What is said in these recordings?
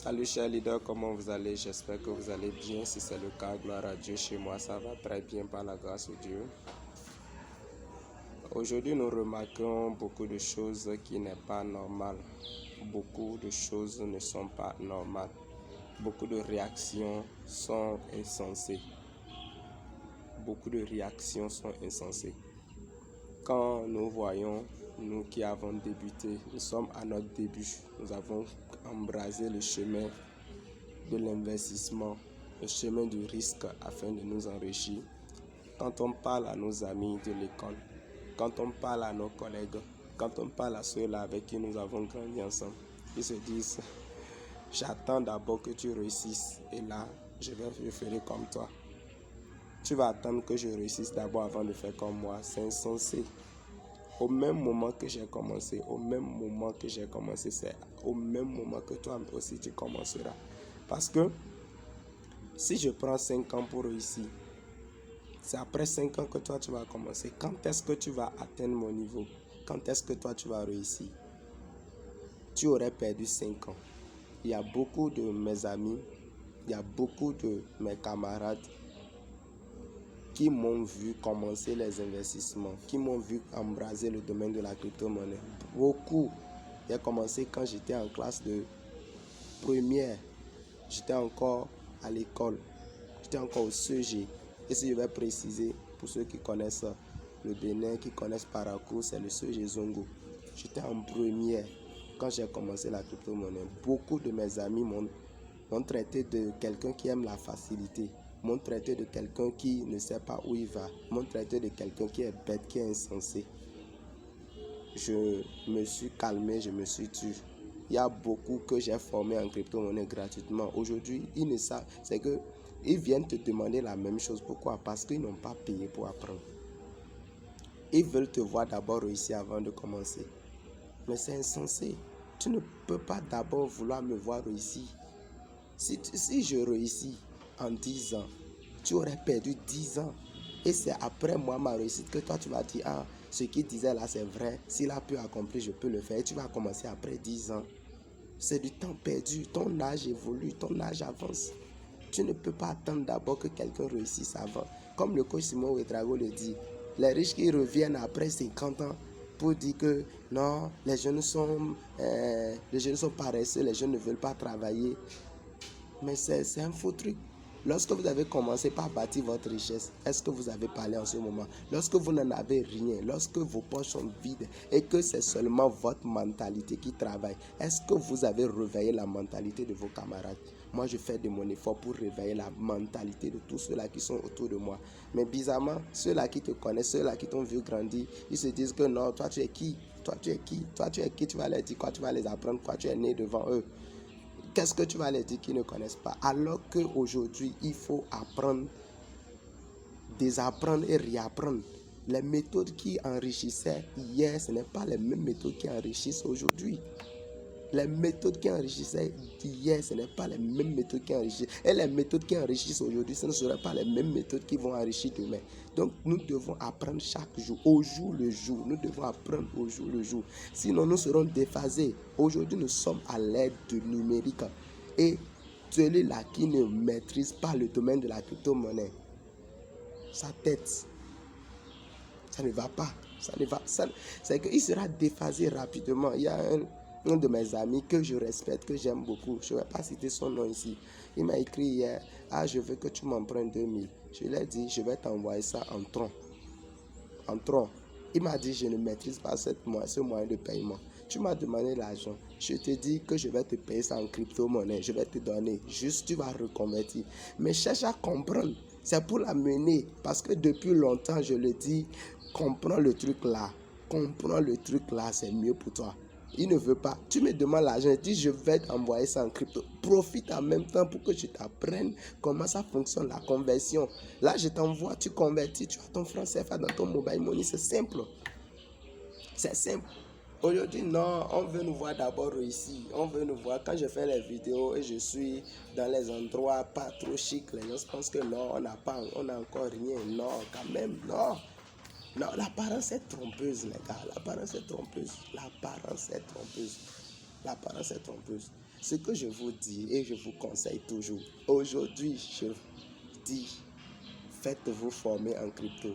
Salut chers leaders, comment vous allez? J'espère que vous allez bien. Si c'est le cas, gloire à Dieu. Chez moi, ça va très bien par la grâce de Dieu. Aujourd'hui, nous remarquons beaucoup de choses qui n'est pas normales. Beaucoup de choses ne sont pas normales. Beaucoup de réactions sont insensées. Beaucoup de réactions sont insensées. Quand nous voyons, nous qui avons débuté, nous sommes à notre début. Nous avons embrasé le chemin de l'investissement, le chemin du risque afin de nous enrichir. Quand on parle à nos amis de l'école, quand on parle à nos collègues, quand on parle à ceux-là avec qui nous avons grandi ensemble, ils se disent, j'attends d'abord que tu réussisses et là, je ferai comme toi. Tu vas attendre que je réussisse d'abord avant de faire comme moi. C'est insensé. Au même moment que j'ai commencé, c'est au même moment que toi aussi tu commenceras. Parce que si je prends 5 ans pour réussir, c'est après 5 ans que toi tu vas commencer. Quand est-ce que tu vas atteindre mon niveau? Quand est-ce que toi tu vas réussir? Tu aurais perdu 5 ans. Il y a beaucoup de mes amis, il y a beaucoup de mes camarades qui m'ont vu commencer les investissements, qui m'ont vu embraser le domaine de la crypto-monnaie. Beaucoup. J'ai commencé quand j'étais en classe de première. J'étais encore à l'école. J'étais encore au CG. Et si je vais préciser, pour ceux qui connaissent le Bénin, qui connaissent Parakou, c'est le CG Zongo. J'étais en première quand j'ai commencé la crypto-monnaie. Beaucoup de mes amis m'ont traité de quelqu'un qui aime la facilité, m'ont traité de quelqu'un qui ne sait pas où il va, m'ont traité de quelqu'un qui est bête, qui est insensé. Je me suis calmé, je me suis tué. Il y a beaucoup que j'ai formé en crypto-monnaie gratuitement. Aujourd'hui, ils ne savent, c'est que ils viennent te demander la même chose. Pourquoi? Parce qu'ils n'ont pas payé pour apprendre. Ils veulent te voir d'abord réussir avant de commencer. Mais c'est insensé. Tu ne peux pas d'abord vouloir me voir réussir. Si je réussis en 10 ans, tu aurais perdu 10 ans. Et c'est après moi, ma réussite, que toi, tu vas dire, ah, ce qu'il disait là, c'est vrai. S'il a pu accomplir, je peux le faire. Et tu vas commencer après 10 ans. C'est du temps perdu. Ton âge évolue, ton âge avance. Tu ne peux pas attendre d'abord que quelqu'un réussisse avant. Comme le coach Simon Ouedraogo le dit, les riches qui reviennent après 50 ans pour dire que non, les jeunes sont paresseux, les jeunes ne veulent pas travailler. Mais c'est un faux truc. Lorsque vous avez commencé par bâtir votre richesse, est-ce que vous avez parlé en ce moment? Lorsque vous n'en avez rien, lorsque vos poches sont vides et que c'est seulement votre mentalité qui travaille, est-ce que vous avez réveillé la mentalité de vos camarades? Moi, je fais de mon effort pour réveiller la mentalité de tous ceux-là qui sont autour de moi. Mais bizarrement, ceux-là qui te connaissent, ceux-là qui t'ont vu grandir, ils se disent que non, toi tu es qui? Toi tu es qui? Toi tu es qui? Tu vas leur dire quoi? Tu vas les apprendre quoi? Tu es né devant eux. Qu'est-ce que tu vas leur dire qu'ils ne connaissent pas? Alors qu'aujourd'hui, il faut apprendre, désapprendre et réapprendre. Les méthodes qui enrichissaient hier, ce n'est pas les mêmes méthodes qui enrichissent aujourd'hui. Les méthodes qui enrichissaient hier, ce n'est pas les mêmes méthodes qui enrichissent. Et les méthodes qui enrichissent aujourd'hui, ce ne seraient pas les mêmes méthodes qui vont enrichir demain. Donc, nous devons apprendre chaque jour, au jour le jour. Nous devons apprendre au jour le jour. Sinon, nous serons déphasés. Aujourd'hui, nous sommes à l'ère du numérique. Et celui-là qui ne maîtrise pas le domaine de la crypto-monnaie, sa tête, ça ne va pas. C'est qu'il sera déphasé rapidement. Il y a un de mes amis que je respecte, que j'aime beaucoup. Je ne vais pas citer son nom ici. Il m'a écrit hier, ah, je veux que tu m'empruntes 2000. Je lui ai dit, je vais t'envoyer ça en tronc. En tronc. Il m'a dit, je ne maîtrise pas ce moyen de paiement. Tu m'as demandé l'argent. Je te dis que je vais te payer ça en crypto-monnaie. Je vais te donner. Juste, tu vas reconvertir. Mais cherche à comprendre. C'est pour l'amener. Parce que depuis longtemps, je le dis, comprends le truc là. Comprends le truc là, c'est mieux pour toi. Il ne veut pas. Tu me demandes l'argent, je dis je vais t'envoyer ça en crypto. Profite en même temps pour que je t'apprenne comment ça fonctionne la conversion. Là, je t'envoie, tu convertis, tu as ton franc CFA dans ton mobile money. C'est simple. C'est simple. Aujourd'hui, non, on veut nous voir d'abord ici. On veut nous voir quand je fais les vidéos et je suis dans les endroits pas trop chics. Les gens pensent que non, on n'a encore rien. Non, quand même, non. Non, l'apparence est trompeuse, les gars. L'apparence est trompeuse. L'apparence est trompeuse. Ce que je vous dis et je vous conseille toujours, aujourd'hui, je dis, faites-vous former en crypto.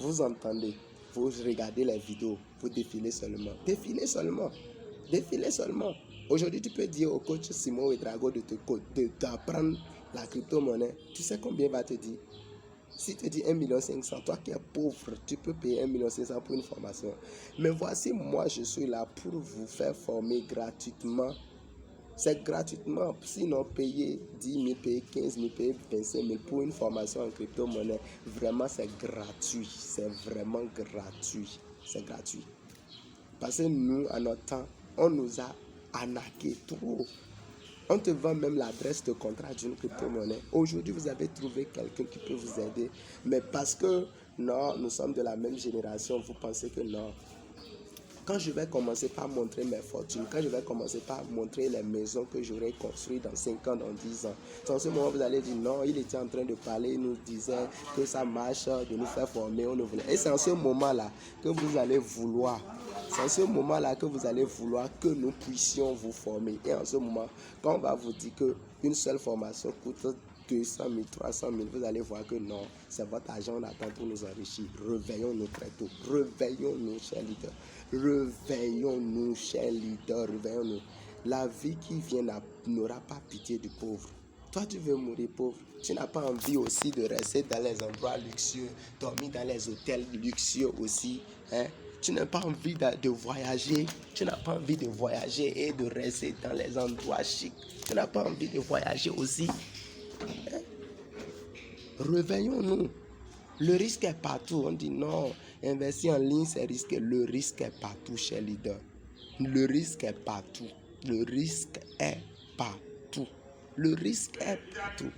Vous entendez, vous regardez les vidéos, vous défilez seulement. Défilez seulement. Défilez seulement. Aujourd'hui, tu peux dire au coach Simon Ouedraogo d'apprendre la crypto-monnaie. Tu sais combien il va te dire? Si tu dis 1,5 million, toi qui es pauvre, tu peux payer 1,5 million pour une formation. Mais voici, moi, je suis là pour vous faire former gratuitement. C'est gratuitement, sinon payer 10 000, payer 15 000, payer 25 000 pour une formation en crypto-monnaie. Vraiment, c'est gratuit. C'est vraiment gratuit. C'est gratuit. Parce que nous, à notre temps, on nous a arnaqué trop. On te vend même l'adresse de contrat d'une crypto-monnaie. Aujourd'hui, vous avez trouvé quelqu'un qui peut vous aider. Mais parce que non, nous sommes de la même génération, vous pensez que non. Quand je vais commencer par montrer mes fortunes, quand je vais commencer par montrer les maisons que j'aurai construites dans 5 ans, dans 10 ans, dans ce moment, vous allez dire non, il était en train de parler, il nous disait que ça marche, de nous faire former, on ne voulait. Et c'est en ce moment-là que vous allez vouloir. C'est en ce moment-là que vous allez vouloir que nous puissions vous former. Et en ce moment, quand on va vous dire qu'une seule formation coûte 200 000, 300 000, vous allez voir que non, c'est votre argent, on attend pour nous enrichir. Réveillons-nous très tôt. Réveillons-nous, chers leaders. Réveillons-nous, chers leaders. Réveillons-nous. La vie qui vient n'aura pas pitié du pauvre. Toi, tu veux mourir pauvre. Tu n'as pas envie aussi de rester dans les endroits luxueux, dormir dans les hôtels luxueux aussi. Hein? Tu n'as pas envie de voyager. Tu n'as pas envie de voyager et de rester dans les endroits chics. Tu n'as pas envie de voyager aussi. Réveillons-nous. Le risque est partout. On dit non, investir en ligne, c'est risqué. Le risque est partout, chers leaders. Le risque est partout. Le risque est partout. Le risque est partout.